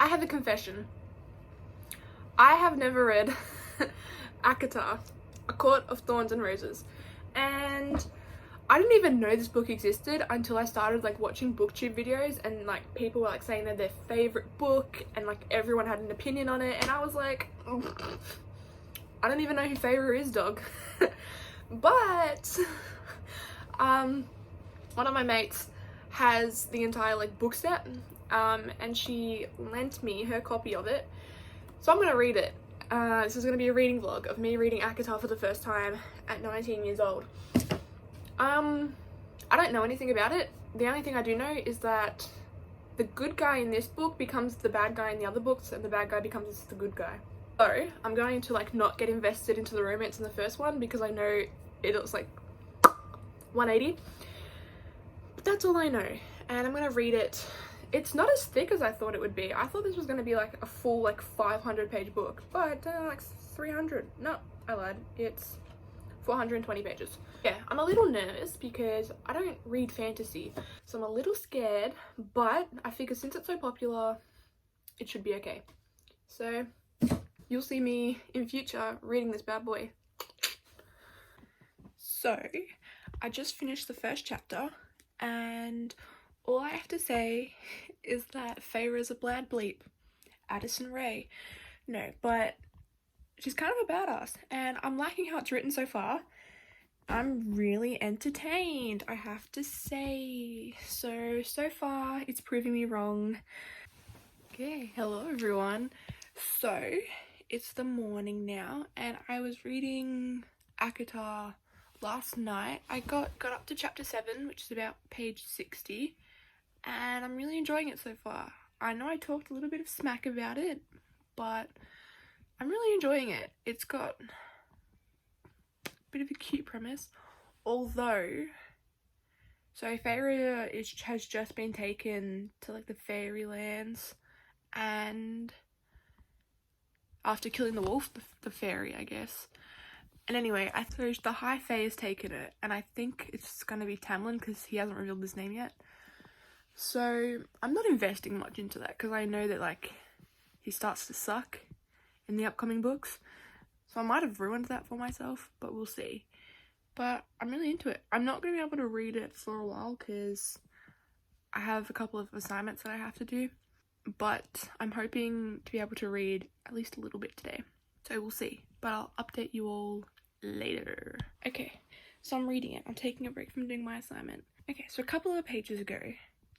I have a confession. I have never read ACOTAR, A Court of Thorns and Roses, and I didn't even know this book existed until I started like watching booktube videos, and like people were like saying they're their favorite book, and like everyone had an opinion on it, and I was like, I don't even know who Feyre is, dog. But one of my mates has the entire like book set, and she lent me her copy of it, so I'm gonna read it. This is gonna be a reading vlog of me reading ACOTAR for the first time at 19 years old. I don't know anything about it. The only thing I do know is that the good guy in this book becomes the bad guy in the other books, and the bad guy becomes the good guy. So I'm going to like not get invested into the romance in the first one because I know it's like 180. But that's all I know, and I'm gonna read it. It's not as thick as I thought it would be. I thought this was gonna be like a full like 500-page book, but like 300. No, I lied. It's 420 pages. Yeah, I'm a little nervous because I don't read fantasy, so I'm a little scared, but I figure since it's so popular, it should be okay. So you'll see me in future reading this bad boy. So I just finished the first chapter, and all I have to say is that Feyre is a bad bleep. Addison Rae. No, but she's kind of a badass, and I'm liking how it's written so far. I'm really entertained, I have to say. So far it's proving me wrong. Okay, hello everyone. So it's the morning now, and I was reading ACOTAR last night. I got up to chapter 7, which is about page 60, and I'm really enjoying it so far. I know I talked a little bit of smack about it, but I'm really enjoying it. It's got a bit of a cute premise, although, so Feyre has just been taken to like the fairylands, and after killing the wolf, the fairy, I guess. And anyway, I suppose the High Fae has taken it, and I think it's gonna be Tamlin because he hasn't revealed his name yet. So I'm not investing much into that because I know that like he starts to suck in the upcoming books, so I might have ruined that for myself, but we'll see. But I'm really into it. I'm not going to be able to read it for a while because I have a couple of assignments that I have to do, but I'm hoping to be able to read at least a little bit today, so we'll see, but I'll update you all later. Okay, so I'm reading it. I'm taking a break from doing my assignment. Okay, so a couple of pages ago,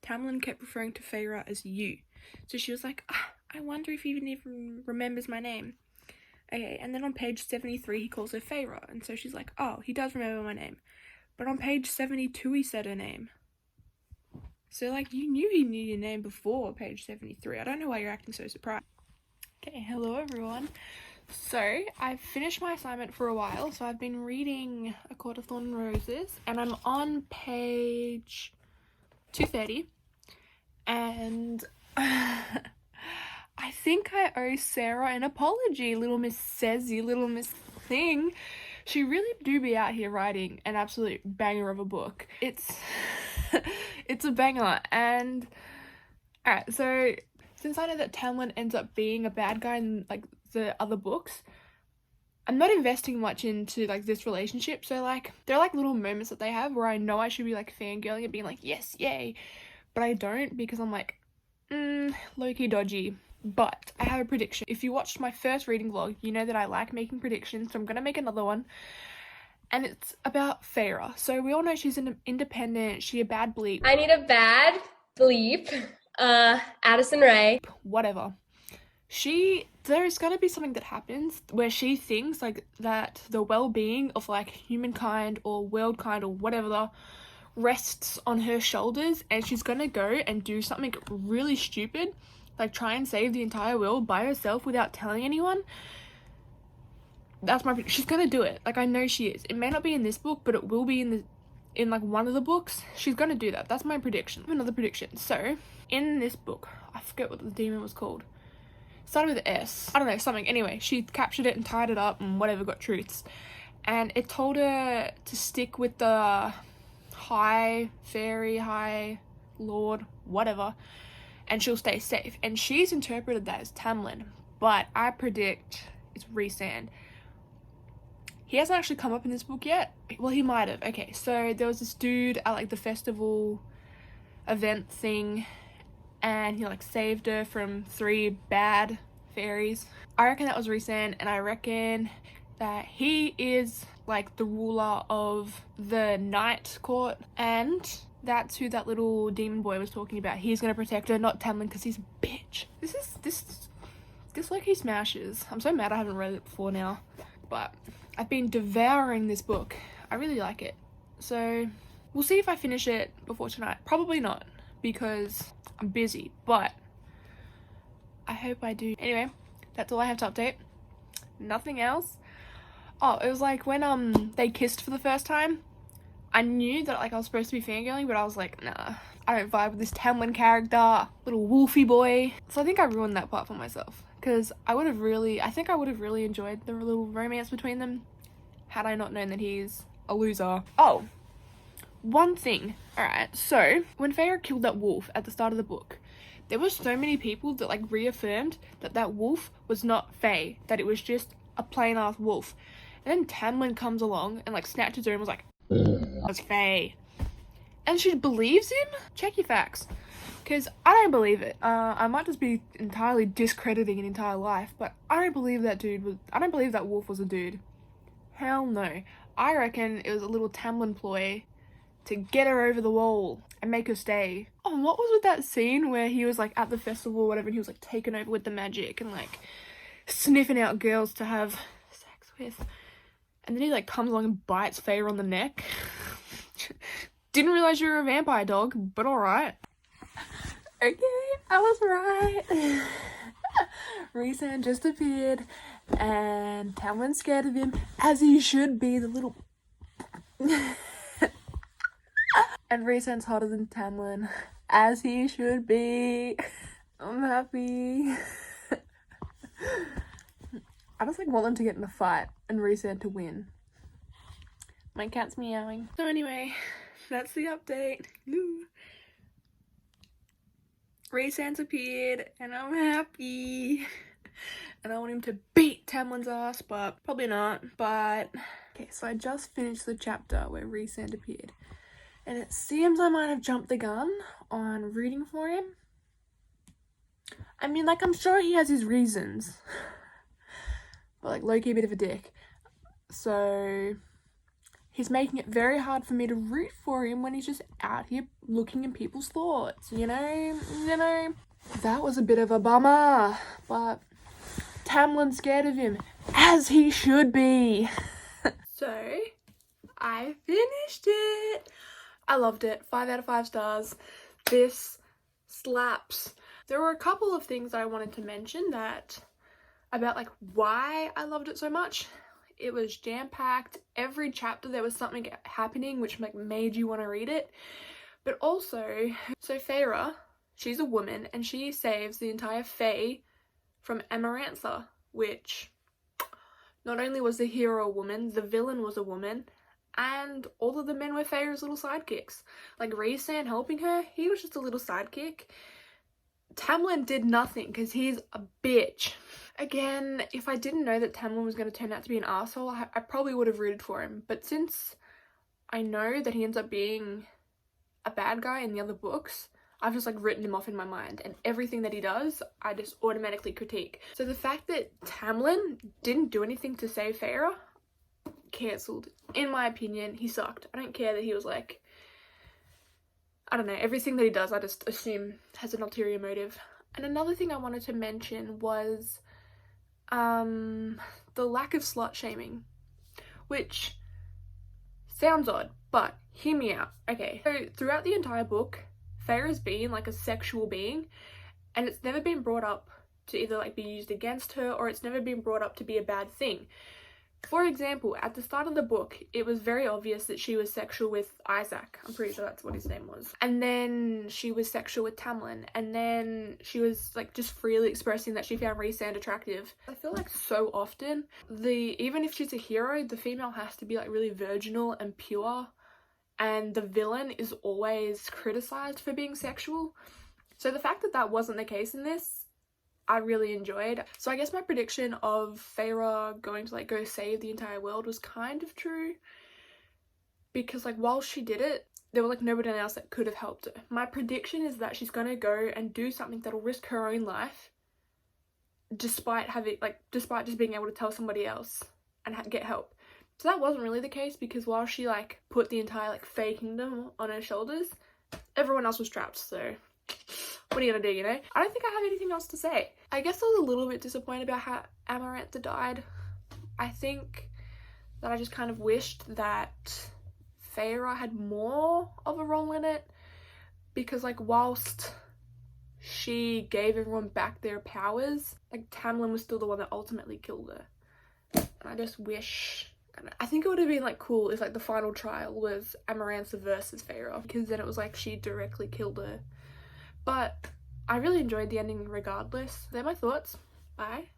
Tamlin kept referring to Feyre as you, so she was like, I wonder if he even remembers my name. Okay, and then on page 73 he calls her Feyre, and so she's like, oh, he does remember my name. But on page 72 he said her name. So like, you knew he knew your name before page 73. I don't know why you're acting so surprised. Okay, hello everyone. So I've finished my assignment for a while, so I've been reading A Court of Thorns and Roses, and I'm on page 230, and I think I owe Sarah an apology, little Miss Sezzy, little Miss Thing. She really do be out here writing an absolute banger of a book. It's it's a banger. And alright, so since I know that Tamlin ends up being a bad guy in like the other books, I'm not investing much into like this relationship. So like, there are like little moments that they have where I know I should be like fangirling and being like, yes, yay, but I don't, because I'm like, low-key dodgy. But I have a prediction. If you watched my first reading vlog, you know that I like making predictions, so I'm gonna make another one, and it's about Feyre. So we all know she's an independent, she a bad bleep. I need a bad bleep. Addison Rae. Whatever. There's gonna be something that happens where she thinks like that the well-being of like humankind or worldkind or whatever rests on her shoulders, and she's gonna go and do something really stupid, like try and save the entire world by herself without telling anyone. That's my prediction. She's gonna do it. Like, I know she is. It may not be in this book, but it will be in like one of the books. She's gonna do that. That's my prediction. Another prediction. So in this book, I forget what the demon was called. Started with an S. I don't know, something. Anyway, she captured it and tied it up and whatever, got truths. And it told her to stick with the high fairy, high lord, whatever. and she'll stay safe. And she's interpreted that as Tamlin, but I predict it's Rhysand. He hasn't actually come up in this book yet. Well, he might have. Okay, so there was this dude at like the festival event thing, and he like saved her from 3 bad fairies. I reckon that was Rhysand, and I reckon that he is like the ruler of the Night Court, and that's who that little demon boy was talking about. He's gonna protect her, not Tamlin, because he's a bitch. This like he smashes. I'm so mad I haven't read it before now, but I've been devouring this book. I really like it. So we'll see if I finish it before tonight. Probably not, because I'm busy, but I hope I do. Anyway, that's all I have to update. Nothing else. Oh, it was like when they kissed for the first time. I knew that like I was supposed to be fangirling, but I was like, nah, I don't vibe with this Tamlin character, little wolfy boy. So I think I ruined that part for myself, because I think I would have really enjoyed the little romance between them had I not known that he's a loser. Oh, one thing. Alright, so when Feyre killed that wolf at the start of the book, there were so many people that like reaffirmed that that wolf was not Fae, that it was just a plain ass wolf. And then Tamlin comes along and like snatches her and was like, that's Fae. And she believes him? Check your facts. Because I don't believe it. I might just be entirely discrediting an entire life, but I don't believe that wolf was a dude. Hell no. I reckon it was a little Tamlin ploy to get her over the wall and make her stay. Oh, and what was with that scene where he was like at the festival or whatever, and he was like taken over with the magic and like sniffing out girls to have sex with, and then he like comes along and bites Feyre on the neck. Didn't realize you were a vampire, dog, but alright. Okay, I was right. Rhysand just appeared, and Tamlin's scared of him, as he should be, the little... And Rhysand's hotter than Tamlin, as he should be. I'm happy. I just like want them to get in a fight and Rhysand to win. My cat's meowing. So anyway, that's the update. Rhysand's appeared and I'm happy. And I want him to beat Tamlin's ass, but probably not. But okay, so I just finished the chapter where Rhysand appeared. And it seems I might have jumped the gun on rooting for him. I mean, like, I'm sure he has his reasons. But, like, low-key a bit of a dick. So, he's making it very hard for me to root for him when he's just out here looking in people's thoughts, you know? That was a bit of a bummer. But Tamlin's scared of him, as he should be. So, I finished it. I loved it. 5 out of 5 stars. This slaps. There were a couple of things that I wanted to mention about like why I loved it so much. It was jam-packed. Every chapter there was something happening which like made you want to read it. But also, so Feyre, she's a woman and she saves the entire Fae from Amarantha, which not only was the hero a woman, the villain was a woman. And all of the men were Feyre's little sidekicks. Like Rhysand helping her, he was just a little sidekick. Tamlin did nothing because he's a bitch. Again, if I didn't know that Tamlin was going to turn out to be an asshole, I probably would have rooted for him. But since I know that he ends up being a bad guy in the other books, I've just like written him off in my mind. And everything that he does, I just automatically critique. So the fact that Tamlin didn't do anything to save Feyre, cancelled. In my opinion, he sucked. I don't care that he was like, I don't know, everything that he does I just assume has an ulterior motive. And another thing I wanted to mention was the lack of slut shaming, which sounds odd, but hear me out. Okay, so throughout the entire book, Feyre's been like a sexual being, and it's never been brought up to either like be used against her, or it's never been brought up to be a bad thing. For example, at the start of the book, it was very obvious that she was sexual with Isaac. I'm pretty sure that's what his name was. And then she was sexual with Tamlin. And then she was like just freely expressing that she found Rhysand attractive. I feel like so often, even if she's a hero, the female has to be like really virginal and pure. And the villain is always criticized for being sexual. So the fact that that wasn't the case in this, I really enjoyed. So I guess my prediction of Feyre going to like go save the entire world was kind of true, because like while she did it, there was like nobody else that could have helped her. My prediction is that she's gonna go and do something that'll risk her own life, despite just being able to tell somebody else and get help. So that wasn't really the case, because while she like put the entire like Fae kingdom on her shoulders, everyone else was trapped. So what are you gonna do, you know? I don't think I have anything else to say. I guess I was a little bit disappointed about how Amarantha died. I think that I just kind of wished that Feyre had more of a role in it, because like whilst she gave everyone back their powers, like Tamlin was still the one that ultimately killed her. And I just wish, I think it would have been like cool if like the final trial was Amarantha versus Feyre, because then it was like she directly killed her. But I really enjoyed the ending regardless. They're my thoughts. Bye.